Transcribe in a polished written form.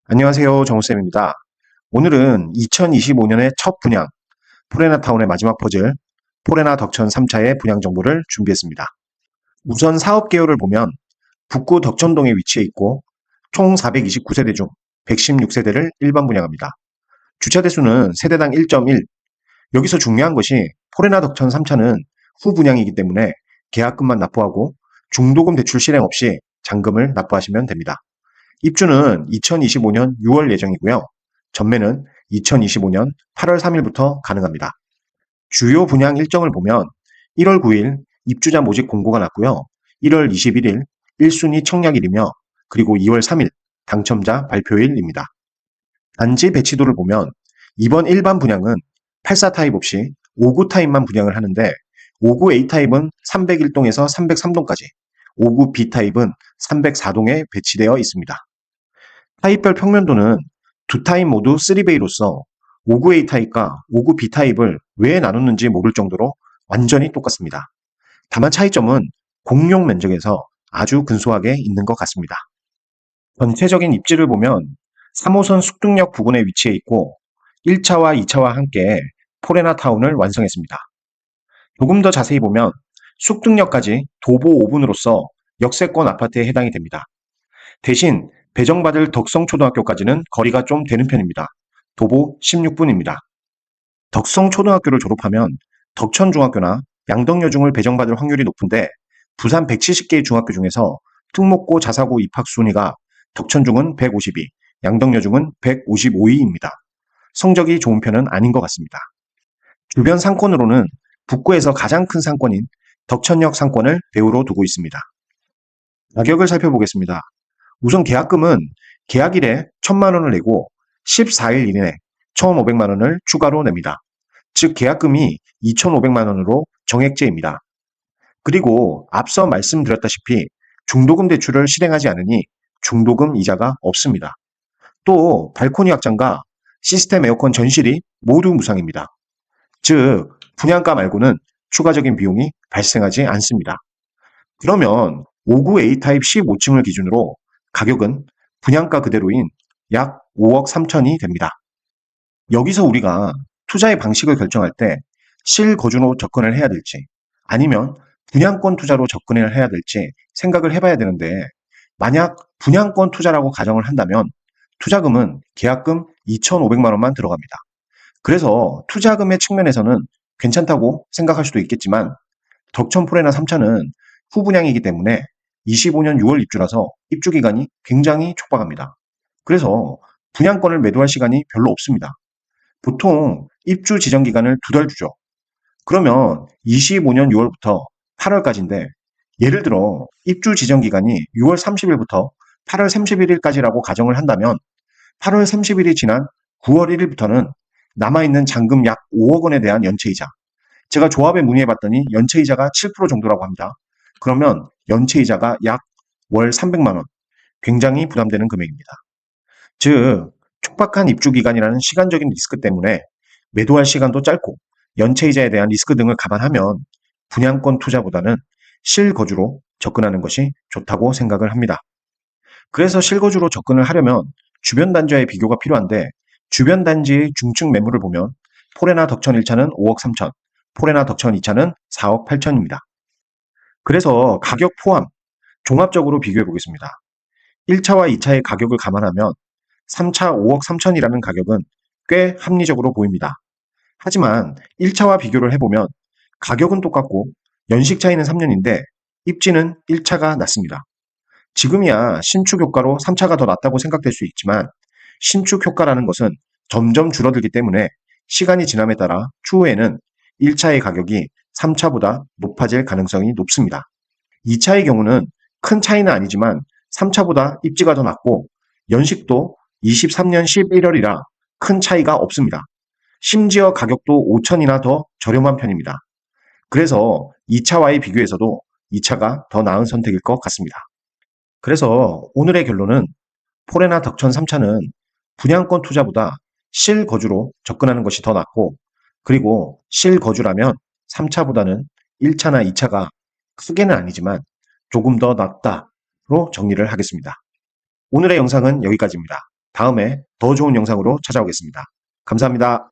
안녕하세요. 정우쌤입니다. 오늘은 2025년의 첫 분양, 포레나타운의 마지막 퍼즐, 포레나 덕천 3차의 분양 정보를 준비했습니다. 우선 사업 개요를 보면 북구 덕천동에 위치해 있고 총 429세대 중 116세대를 일반 분양합니다. 주차 대수는 세대당 1.1. 여기서 중요한 것이 포레나 덕천 3차는 후 분양이기 때문에 계약금만 납부하고 중도금 대출 실행 없이 잔금을 납부하시면 됩니다. 입주는 2025년 6월 예정이고요. 전매는 2025년 8월 3일부터 가능합니다. 주요 분양 일정을 보면 1월 9일 입주자 모집 공고가 났고요. 1월 21일 1순위 청약일이며 그리고 2월 3일 당첨자 발표일입니다. 단지 배치도를 보면 이번 일반 분양은 84 타입 없이 59 타입만 분양을 하는데 59 A 타입은 301동에서 303동까지, 59 B 타입은 304동에 배치되어 있습니다. 타입별 평면도는 두 타입 모두 3베이로서 59A 타입과 59B 타입을 왜 나눴는지 모를 정도로 완전히 똑같습니다. 다만 차이점은 공용 면적에서 아주 근소하게 있는 것 같습니다. 전체적인 입지를 보면 3호선 숙등역 부근에 위치해 있고 1차와 2차와 함께 포레나 타운을 완성했습니다. 조금 더 자세히 보면 숙등역까지 도보 5분으로서 역세권 아파트에 해당이 됩니다. 대신 배정받을 덕성초등학교까지는 거리가 좀 되는 편입니다. 도보 16분입니다. 덕성초등학교를 졸업하면 덕천중학교나 양덕여중을 배정받을 확률이 높은데 부산 170개의 중학교 중에서 특목고 자사고 입학 순위가 덕천중은 152, 양덕여중은 155위입니다. 성적이 좋은 편은 아닌 것 같습니다. 주변 상권으로는 북구에서 가장 큰 상권인 덕천역 상권을 배후로 두고 있습니다. 가격을 살펴보겠습니다. 우선 계약금은 계약일에 1,000만 원을 내고 14일 이내에 1,500만 원을 추가로 냅니다. 즉 계약금이 2,500만 원으로 정액제입니다. 그리고 앞서 말씀드렸다시피 중도금 대출을 실행하지 않으니 중도금 이자가 없습니다. 또 발코니 확장과 시스템 에어컨 전실이 모두 무상입니다. 즉 분양가 말고는 추가적인 비용이 발생하지 않습니다. 그러면 59A 타입 15층을 기준으로 가격은 분양가 그대로인 약 5억 3천이 됩니다. 여기서 우리가 투자의 방식을 결정할 때 실거주로 접근을 해야 될지 아니면 분양권 투자로 접근을 해야 될지 생각을 해봐야 되는데 만약 분양권 투자라고 가정을 한다면 투자금은 계약금 2,500만 원만 들어갑니다. 그래서 투자금의 측면에서는 괜찮다고 생각할 수도 있겠지만 덕천 포레나 3차는 후분양이기 때문에 25년 6월 입주라서 입주 기간이 굉장히 촉박합니다. 그래서 분양권을 매도할 시간이 별로 없습니다. 보통 입주 지정 기간을 2달 주죠. 그러면 25년 6월부터 8월까지인데 예를 들어 입주 지정 기간이 6월 30일부터 8월 31일까지라고 가정을 한다면 8월 30일이 지난 9월 1일부터는 남아있는 잔금 약 5억 원에 대한 연체이자, 제가 조합에 문의해봤더니 연체이자가 7% 정도라고 합니다. 그러면 연체이자가 약 월 300만 원, 굉장히 부담되는 금액입니다. 즉 촉박한 입주 기간이라는 시간적인 리스크 때문에 매도할 시간도 짧고 연체이자에 대한 리스크 등을 감안하면 분양권 투자보다는 실거주로 접근하는 것이 좋다고 생각을 합니다. 그래서 실거주로 접근을 하려면 주변 단지와의 비교가 필요한데 주변 단지의 중층 매물을 보면 포레나 덕천 1차는 5억 3천, 포레나 덕천 2차는 4억 8천입니다. 그래서 가격 포함 종합적으로 비교해 보겠습니다. 1차와 2차의 가격을 감안하면 3차 5억 3천이라는 가격은 꽤 합리적으로 보입니다. 하지만 1차와 비교를 해보면 가격은 똑같고 연식 차이는 3년인데 입지는 1차가 낮습니다. 지금이야 신축 효과로 3차가 더 낫다고 생각될 수 있지만 신축 효과라는 것은 점점 줄어들기 때문에 시간이 지남에 따라 추후에는 1차의 가격이 3차보다 높아질 가능성이 높습니다. 2차의 경우는 큰 차이는 아니지만 3차보다 입지가 더 낮고 연식도 23년 11월이라 큰 차이가 없습니다. 심지어 가격도 5천이나 더 저렴한 편입니다. 그래서 2차와의 비교에서도 2차가 더 나은 선택일 것 같습니다. 그래서 오늘의 결론은 포레나 덕천 3차는 분양권 투자보다 실거주로 접근하는 것이 더 낫고 그리고 실거주라면 3차보다는 1차나 2차가 크게는 아니지만 조금 더 낫다로 정리를 하겠습니다. 오늘의 영상은 여기까지입니다. 다음에 더 좋은 영상으로 찾아오겠습니다. 감사합니다.